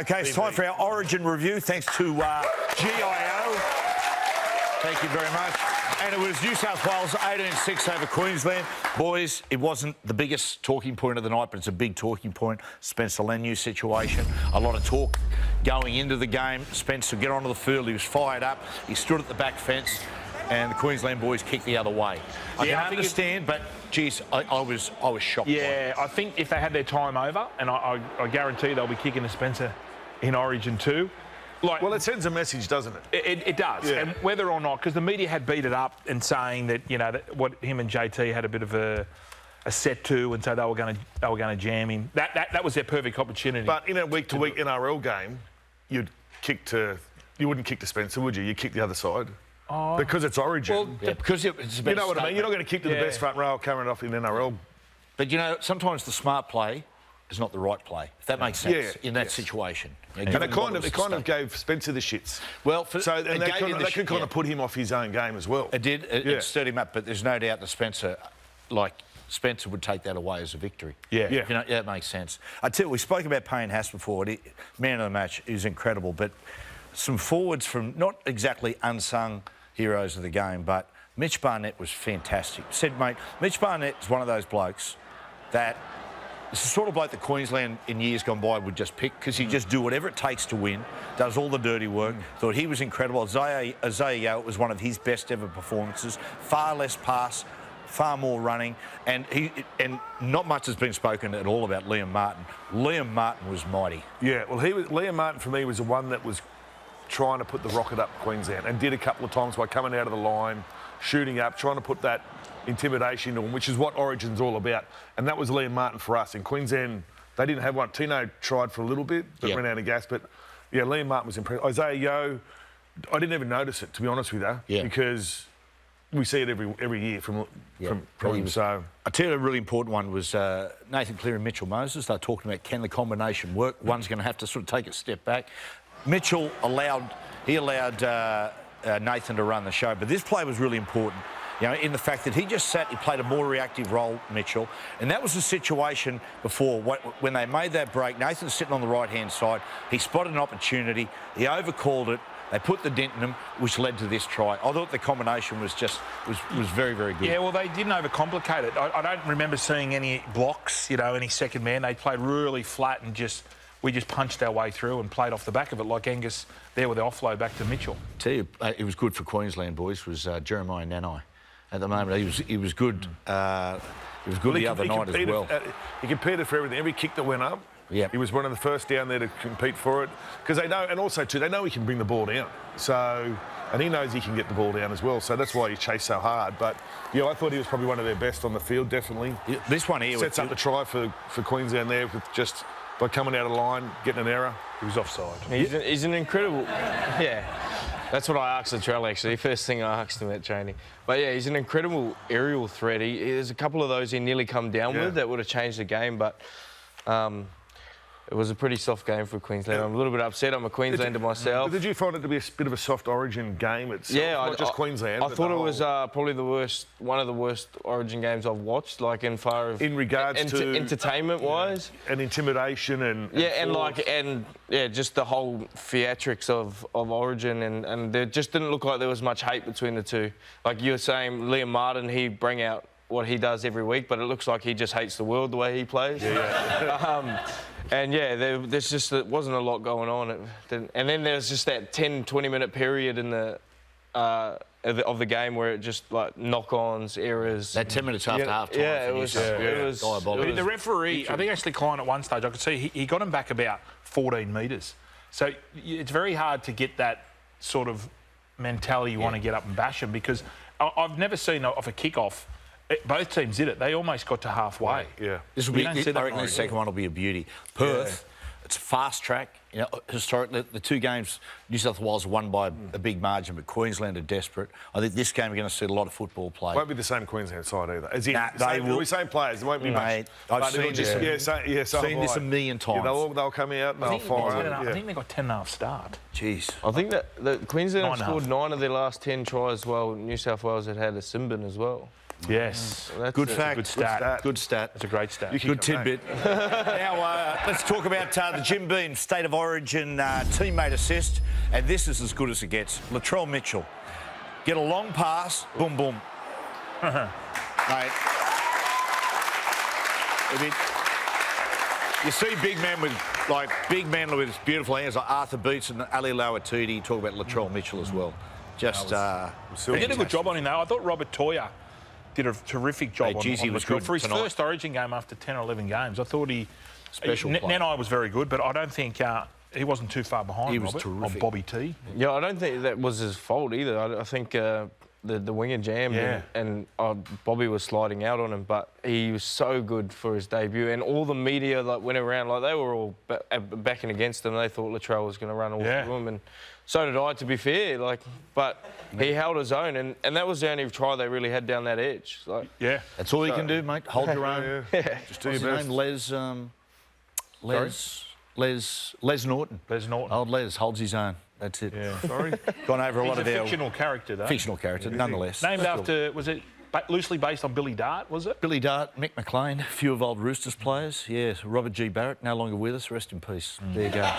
Okay, it's time for our Origin review. Thanks to GIO. Thank you very much. And it was New South Wales 18-6 over Queensland. Boys, it wasn't the biggest talking point of the night, but it's a big talking point. Spencer Leniu situation. A lot of talk going into the game. Spencer get onto the field. He was fired up. He stood at the back fence, and the Queensland boys kicked the other way. I can understand, but geez, I was shocked. Yeah, I think if they had their time over, and I guarantee they'll be kicking to Spencer in Origin too. Like, well, it sends a message, doesn't it? It does. Yeah. And whether or not, because the media had beat it up and saying that, you know, that what him and JT had a bit of a set to, and so they were going to jam him. That was their perfect opportunity. But in a week-to-week NRL game, you wouldn't kick to Spencer, would you? You kick the other side. Oh. Because it's Origin. Well, yeah, because it's you know what I mean? You're not going to kick to the best front row coming off in NRL. But, you know, sometimes the smart play is not the right play, if that makes sense, in that situation. And it kind of gave Spencer the shits. Well, that could kind of put him off his own game as well. It did. It stirred him up, but there's no doubt that Spencer would take that away as a victory. Yeah. You know, that makes sense. I tell you, we spoke about Payne Haas before. Man of the match is incredible, but some forwards from not exactly unsung heroes of the game, but Mitch Barnett was fantastic. Said, mate, Mitch Barnett is one of those blokes that it's the sort of bloke that Queensland in years gone by would just pick because he'd just do whatever it takes to win, does all the dirty work. Thought he was incredible. Isaiah Yeo, it was one of his best ever performances. Far less pass, far more running, and not much has been spoken at all about Liam Martin. Liam Martin was mighty. Yeah, well, Liam Martin for me was the one that was trying to put the rocket up Queensland and did a couple of times by coming out of the line, shooting up, trying to put that intimidation to him, which is what Origin's all about. And that was Liam Martin for us. In Queensland, they didn't have one. Tino tried for a little bit, but ran out of gas. But, yeah, Liam Martin was impressive. Isaiah Yeo, I didn't even notice it, to be honest with you, because we see it every year from him. So I tell you, a really important one was Nathan Cleary and Mitchell Moses. They're talking about can the combination work. One's going to have to sort of take a step back. Mitchell allowed Nathan to run the show, but this play was really important. You know, in the fact that he just sat, he played a more reactive role, Mitchell. And that was the situation before when they made that break. Nathan's sitting on the right-hand side. He spotted an opportunity. He overcalled it. They put the dent in him, which led to this try. I thought the combination was very, very good. Yeah, well, they didn't overcomplicate it. I don't remember seeing any blocks, you know, any second man. They played really flat and we just punched our way through and played off the back of it, like Angus there with the offload back to Mitchell. I tell you, it was good for Queensland boys, was Jeremiah Nanai. At the moment, he was good. He was good the other night as well. He competed for everything. Every kick that went up, he was one of the first down there to compete for it. Because they know, and also too, they know he can bring the ball down. So, and he knows he can get the ball down as well. So that's why he chased so hard. But yeah, I thought he was probably one of their best on the field, definitely. This one here sets up the try for Queensland there with just by coming out of line, getting an error. He was offside. He's an incredible, That's what I asked Latrell, actually. First thing I asked him at training. But, yeah, he's an incredible aerial threat. There's a couple of those he nearly come down with that would have changed the game, but it was a pretty soft game for Queensland. I'm a little bit upset. I'm a Queenslander myself. But did you find it to be a bit of a soft Origin game itself? Yeah, not just Queensland. I thought it was probably one of the worst Origin games I've watched, like in regards to entertainment-wise and intimidation and just the whole theatrics of Origin, and there just didn't look like there was much hate between the two. Like you were saying, Liam Martin, he bring out what he does every week, but it looks like he just hates the world the way he plays. And there wasn't a lot going on. And then there's just that 10-20 minute period in the of the game where it just like knock-ons, errors. That 10 minutes after half-time. Yeah, it was the referee, I think Ashley Klein at one stage, I could see he got him back about 14 metres. So it's very hard to get that sort of mentality you want to get up and bash him, because I've never seen off a kick-off. Both teams did it. They almost got to halfway. Yeah. This will be. I reckon the second one will be a beauty. Perth, it's a fast track. You know, historically, the two games, New South Wales won by a big margin, but Queensland are desperate. I think this game we're going to see a lot of football played. Won't be the same Queensland side either. As in, they'll be same players. There won't be much. I've seen this a million times. They'll come out and they'll fire. I think they got 10.5 start. Jeez. I think that Queensland have scored 9 of their last 10 tries, while New South Wales had a Simbin as well. Yes. Good fact. Good stat. Good stat. That's a great stat. Good tidbit. Now, let's talk about the Jim Beam State of Origin teammate assist. And this is as good as it gets. Latrell Mitchell. Get a long pass, boom, boom. Mate. You see big men with beautiful hands like Arthur Beats and Ali Lauatiti. Talk about Latrell Mitchell as well. Just He did a good job on him, though. I thought Robert Toya did a terrific job on was Latrell. good For his tonight. first Origin game after 10 or 11 games, I thought Special player. Nanai was very good, but I don't think he wasn't too far behind He was Robert, terrific. or Bobby T. Yeah, I don't think that was his fault either. I think the winger jammed and Bobby was sliding out on him, but he was so good for his debut. And all the media went around, they were all backing against him. They thought Latrell was going to run all through him, and so did I, to be fair. But he held his own, and that was the only try they really had down that edge. That's all you can do, mate. Hold your own. Just do What's your his best. name? Les Norton. Les Norton. Old Les holds his own. That's it. Yeah. Sorry. Gone over a He's lot a of their fictional character, though. fictional character, nonetheless. Named after, was it loosely based on Billy Dart, was it? Billy Dart, Mick McLean, a few of old Roosters players. Yes, Robert G. Barrett, no longer with us. Rest in peace. There you go.